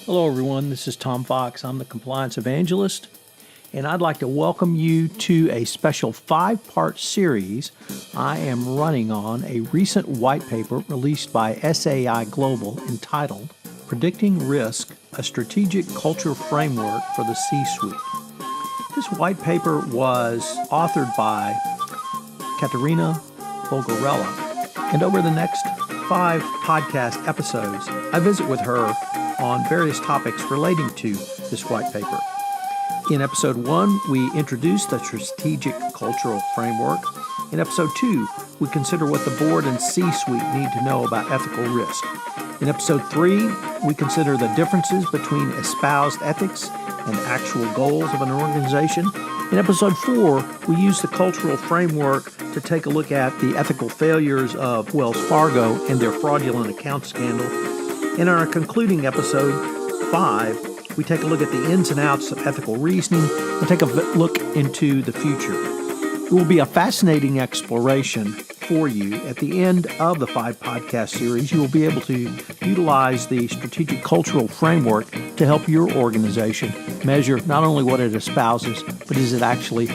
Hello, everyone. This is Tom Fox. I'm the Compliance Evangelist, and I'd like to welcome you to a special 5-part series I am running on a recent white paper released by SAI Global entitled Predicting Risk, a Strategic Culture Framework for the C-Suite. This white paper was authored by Katerina Bulgarella, and over the next 5 podcast episodes, I visit with her on various topics relating to this white paper. In episode 1, we introduce the strategic cultural framework. In episode 2, we consider what the board and C-suite need to know about ethical risk. In episode 3, we consider the differences between espoused ethics and actual goals of an organization. In episode 4, we use the cultural framework to take a look at the ethical failures of Wells Fargo and their fraudulent account scandal. In our concluding episode 5, we take a look at the ins and outs of ethical reasoning and take a look into the future. It will be a fascinating exploration for you. At the end of the 5 podcast series, you will be able to utilize the strategic cultural framework to help your organization measure not only what it espouses, but is it actually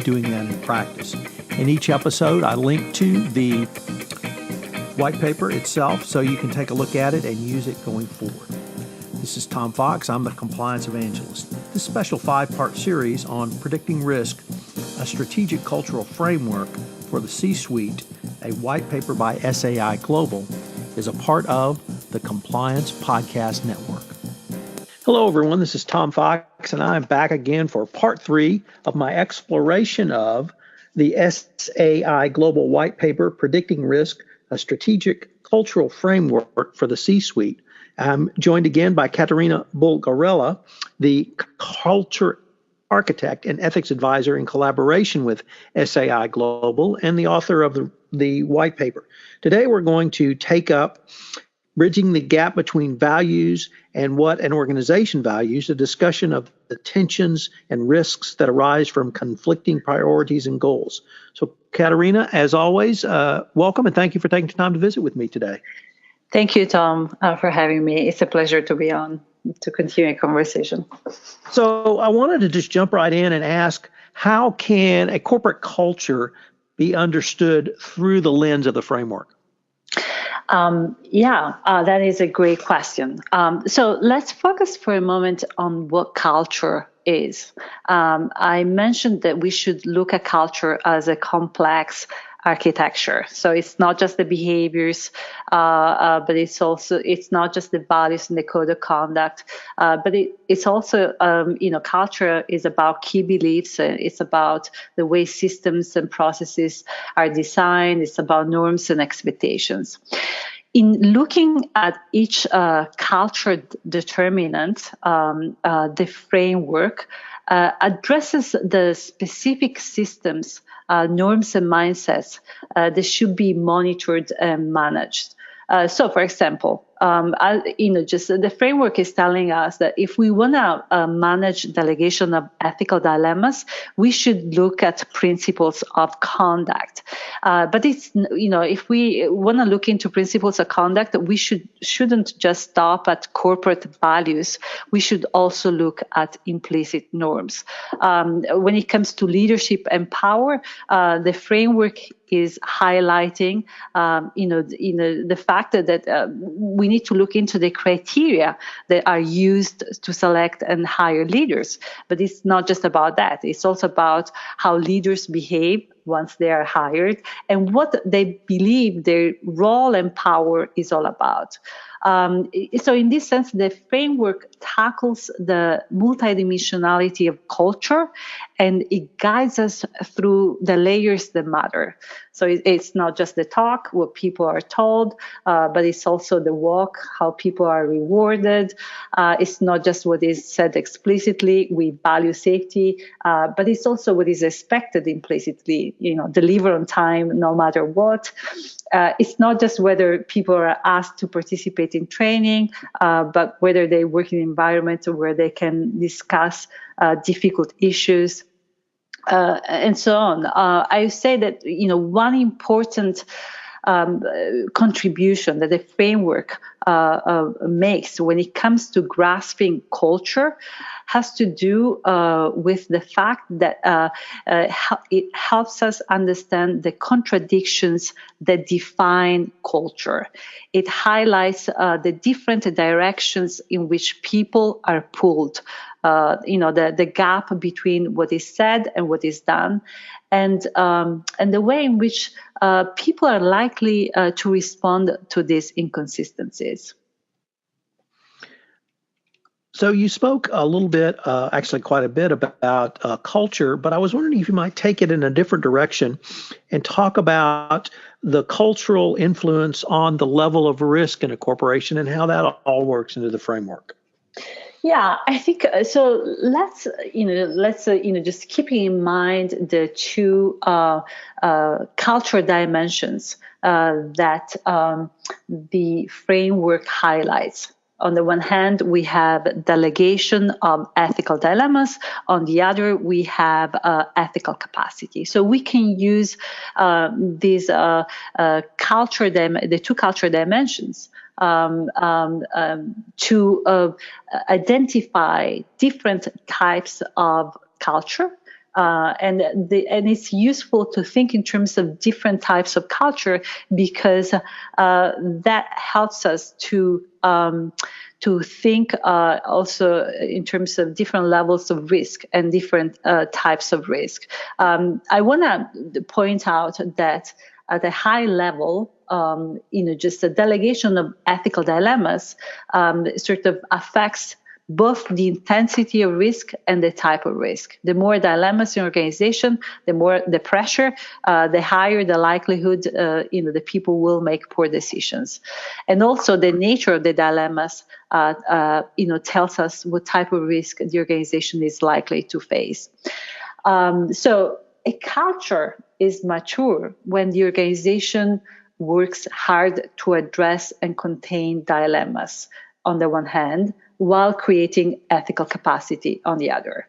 doing that in practice. In each episode, I link to the white paper itself so you can take a look at it and use it going forward. This is Tom Fox. I'm the Compliance Evangelist. This special 5-part series on predicting risk, a strategic cultural framework for the C-Suite, a white paper by SAI Global, is a part of the Compliance Podcast Network. Hello, everyone. This is Tom Fox, and I'm back again for part 3 of my exploration of the SAI Global white paper, Predicting Risk, a strategic cultural framework for the C-Suite. I'm joined again by Katerina Bulgarella, the culture architect and ethics advisor in collaboration with SAI Global and the author of the white paper. Today, we're going to take up bridging the gap between values and what an organization values, a discussion of the tensions and risks that arise from conflicting priorities and goals. So, Katerina, as always, welcome and thank you for taking the time to visit with me today. Thank you, Tom, for having me. It's a pleasure to be on to continue a conversation. So I wanted to just jump right in and ask, how can a corporate culture be understood through the lens of the framework? That is a great question. So let's focus for a moment on what culture is. I mentioned that we should look at culture as a complex architecture. So it's not just the behaviors, but it's not just the values and the code of conduct, but it's also, culture is about key beliefs. It's about the way systems and processes are designed. It's about norms and expectations. In looking at each culture determinant, the framework addresses the specific systems, norms and mindsets that should be monitored and managed. So, for example, just the framework is telling us that if we want to manage delegation of ethical dilemmas, we should look at principles of conduct. But if we want to look into principles of conduct, we shouldn't just stop at corporate values. We should also look at implicit norms. When it comes to leadership and power, the framework is highlighting, the fact that we need to look into the criteria that are used to select and hire leaders. But it's not just about that. It's also about how leaders behave once they are hired and what they believe their role and power is all about. So in this sense, the framework tackles the multidimensionality of culture and it guides us through the layers that matter. So it's not just the talk, what people are told, but it's also the walk, how people are rewarded. It's not just what is said explicitly, we value safety, but it's also what is expected implicitly, deliver on time no matter what. It's not just whether people are asked to participate in training, but whether they work in an environment where they can discuss difficult issues. And so on. I say that, one important contribution that the framework makes when it comes to grasping culture has to do with the fact that it helps us understand the contradictions that define culture. It highlights the different directions in which people are pulled. The gap between what is said and what is done, and the way in which people are likely to respond to these inconsistencies. So you spoke a little bit, actually quite a bit about culture, but I was wondering if you might take it in a different direction and talk about the cultural influence on the level of risk in a corporation and how that all works into the framework. Yeah, I think so. Let's just keeping in mind the two cultural dimensions that the framework highlights. On the one hand, we have delegation of ethical dilemmas. On the other, we have ethical capacity. So we can use these the two cultural dimensions to identify different types of culture. And it's useful to think in terms of different types of culture because that helps us to think also in terms of different levels of risk and different types of risk. I want to point out that at a high level, just the delegation of ethical dilemmas sort of affects both the intensity of risk and the type of risk. The more dilemmas in organization, the more the pressure, the higher the likelihood, the people will make poor decisions. And also the nature of the dilemmas, tells us what type of risk the organization is likely to face. So a culture is mature when the organization works hard to address and contain dilemmas on the one hand, while creating ethical capacity on the other.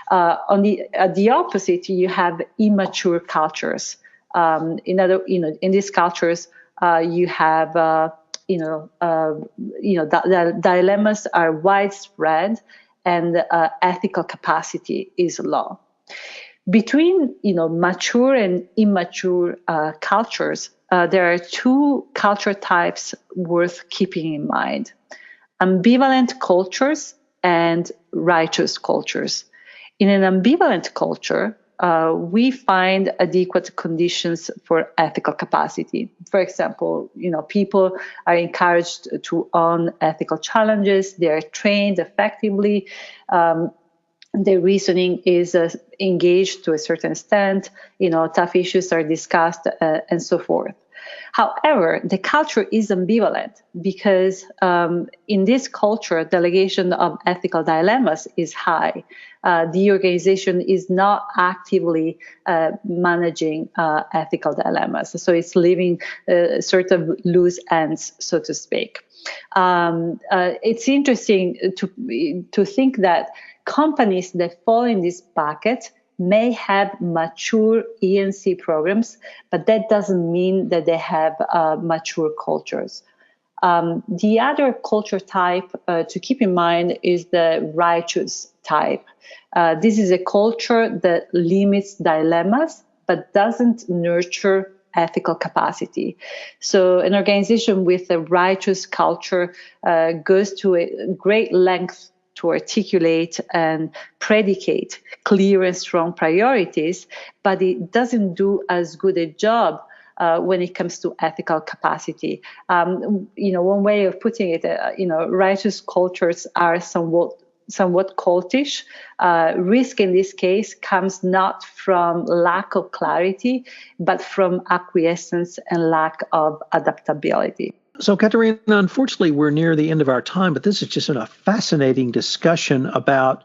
At the opposite, you have immature cultures. In these cultures, you have the dilemmas are widespread, and ethical capacity is low. Between mature and immature cultures, there are two culture types worth keeping in mind: ambivalent cultures and righteous cultures. In an ambivalent culture, we find adequate conditions for ethical capacity. For example, people are encouraged to own ethical challenges. They are trained effectively. Their reasoning is engaged to a certain extent. Tough issues are discussed and so forth. However, the culture is ambivalent because in this culture, delegation of ethical dilemmas is high. The organization is not actively managing ethical dilemmas, so it's leaving sort of loose ends, so to speak. It's interesting to think that companies that fall in this bucket may have mature E&C programs, but that doesn't mean that they have mature cultures. The other culture type to keep in mind is the righteous type. This is a culture that limits dilemmas, but doesn't nurture ethical capacity. So an organization with a righteous culture goes to a great length to articulate and predicate clear and strong priorities, but it doesn't do as good a job when it comes to ethical capacity. One way of putting it, righteous cultures are somewhat cultish. Risk in this case comes not from lack of clarity, but from acquiescence and lack of adaptability. So, Katerina, unfortunately, we're near the end of our time, but this has just been a fascinating discussion about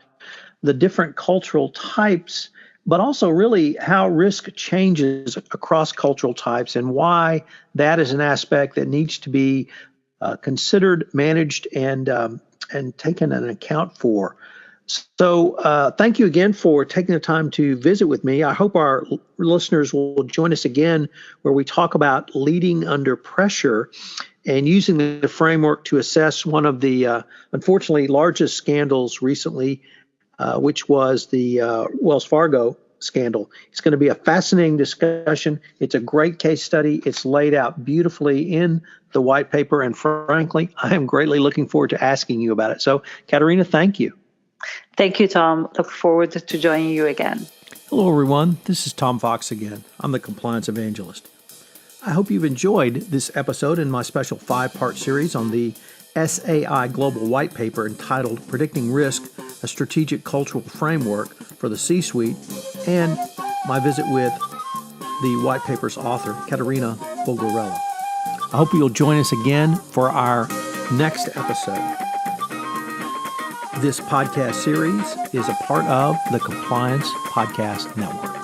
the different cultural types, but also really how risk changes across cultural types and why that is an aspect that needs to be considered, managed, and taken into account for. So thank you again for taking the time to visit with me. I hope our listeners will join us again where we talk about leading under pressure and using the framework to assess one of the, unfortunately, largest scandals recently, which was the Wells Fargo scandal. It's going to be a fascinating discussion. It's a great case study. It's laid out beautifully in the white paper. And frankly, I am greatly looking forward to asking you about it. So, Katerina, thank you. Thank you, Tom. Look forward to joining you again. Hello, everyone. This is Tom Fox again. I'm the Compliance Evangelist. I hope you've enjoyed this episode in my special 5-part series on the SAI Global White Paper entitled Predicting Risk, a Strategic Cultural Framework for the C-Suite, and my visit with the white paper's author, Katerina Bulgarella. I hope you'll join us again for our next episode. This podcast series is a part of the Compliance Podcast Network.